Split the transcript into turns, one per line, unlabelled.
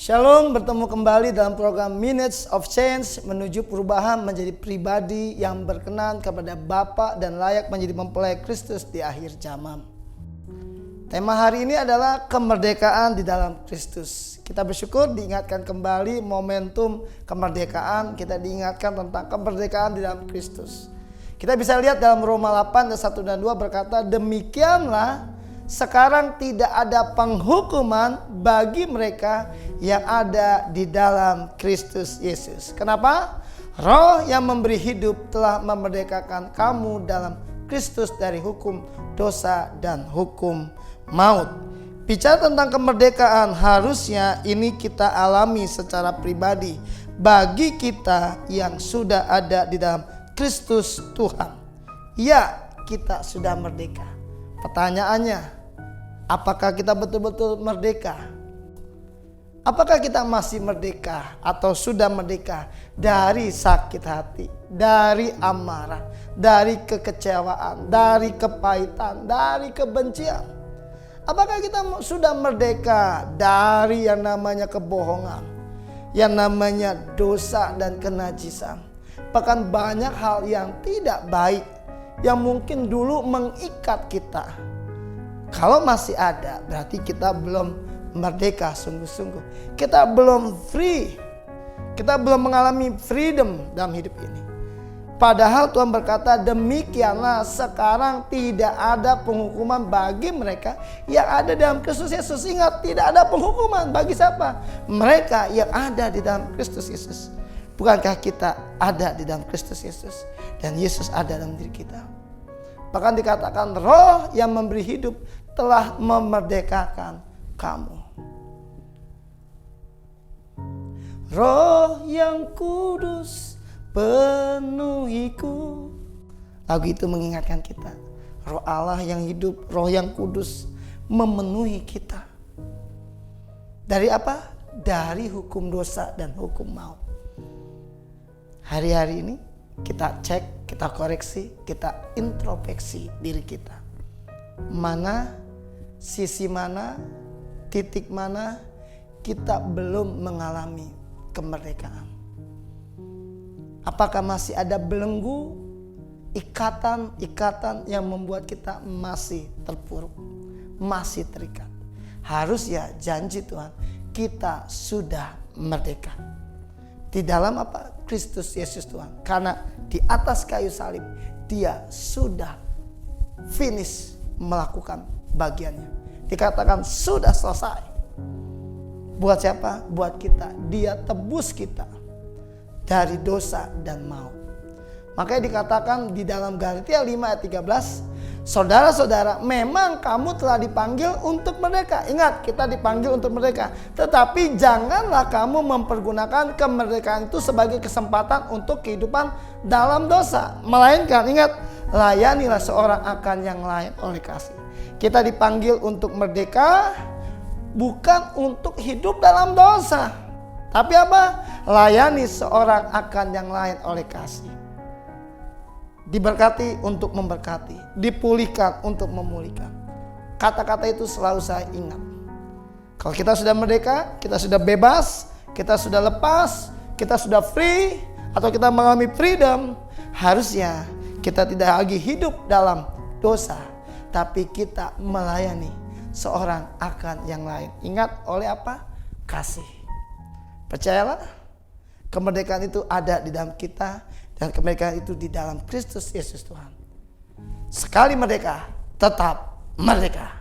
Shalom, bertemu kembali dalam program Minutes of Change menuju perubahan menjadi pribadi yang berkenan kepada Bapa dan layak menjadi mempelai Kristus di akhir zaman. Tema hari ini adalah kemerdekaan di dalam Kristus. Kita bersyukur diingatkan kembali momentum kemerdekaan, kita diingatkan tentang kemerdekaan di dalam Kristus. Kita bisa lihat dalam Roma 8 ayat 1 dan 2 berkata, demikianlah sekarang tidak ada penghukuman bagi mereka yang ada di dalam Kristus Yesus. Kenapa? Roh yang memberi hidup telah memerdekakan kamu dalam Kristus dari hukum dosa dan hukum maut. Bicara tentang kemerdekaan, harusnya ini kita alami secara pribadi bagi kita yang sudah ada di dalam Kristus Tuhan. Ya, kita sudah merdeka. Pertanyaannya, apakah kita betul-betul merdeka? Apakah kita masih merdeka atau sudah merdeka dari sakit hati, dari amarah, dari kekecewaan, dari kepahitan, dari kebencian? Apakah kita sudah merdeka dari yang namanya kebohongan, yang namanya dosa dan kenajisan? Bahkan banyak hal yang tidak baik yang mungkin dulu mengikat kita. Kalau masih ada, berarti kita belum merdeka sungguh-sungguh. Kita belum free. Kita belum mengalami freedom dalam hidup ini. Padahal Tuhan berkata, demikianlah sekarang tidak ada penghukuman bagi mereka yang ada dalam Kristus Yesus. Ingat, tidak ada penghukuman bagi siapa? Mereka yang ada di dalam Kristus Yesus. Bukankah kita ada di dalam Kristus Yesus? Dan Yesus ada dalam diri kita. Bahkan dikatakan roh yang memberi hidup telah memerdekakan kamu. Roh yang kudus penuhiku. Lagu itu mengingatkan kita. Roh Allah yang hidup, roh yang kudus memenuhi kita. Dari apa? Dari hukum dosa dan hukum maut. Hari-hari ini kita cek, kita koreksi, kita introspeksi diri kita. Mana, sisi mana, titik mana kita belum mengalami kemerdekaan. Apakah masih ada belenggu, ikatan-ikatan yang membuat kita masih terpuruk, masih terikat? Harus ya janji Tuhan, kita sudah merdeka. Di dalam apa? Kristus Yesus Tuhan. Karena di atas kayu salib dia sudah finish melakukan bagiannya. Dikatakan sudah selesai. Buat siapa? Buat kita. Dia tebus kita dari dosa dan maut. Makanya dikatakan di dalam Galatia 5 ayat 13, saudara-saudara, memang kamu telah dipanggil untuk merdeka. Ingat, kita dipanggil untuk merdeka. Tetapi janganlah kamu mempergunakan kemerdekaan itu sebagai kesempatan untuk kehidupan dalam dosa. Melainkan, ingat, layanilah seorang akan yang lain oleh kasih. Kita dipanggil untuk merdeka, bukan untuk hidup dalam dosa. Tapi apa? Layani seorang akan yang lain oleh kasih. Diberkati untuk memberkati, dipulihkan untuk memulihkan. Kata-kata itu selalu saya ingat. Kalau kita sudah merdeka, kita sudah bebas, kita sudah lepas, kita sudah free, atau kita mengalami freedom, harusnya kita tidak lagi hidup dalam dosa, tapi kita melayani seorang akan yang lain. Ingat oleh apa? Kasih. Percayalah, kemerdekaan itu ada di dalam kita. Dan kemerdekaan itu di dalam Kristus Yesus Tuhan. Sekali merdeka, tetap merdeka.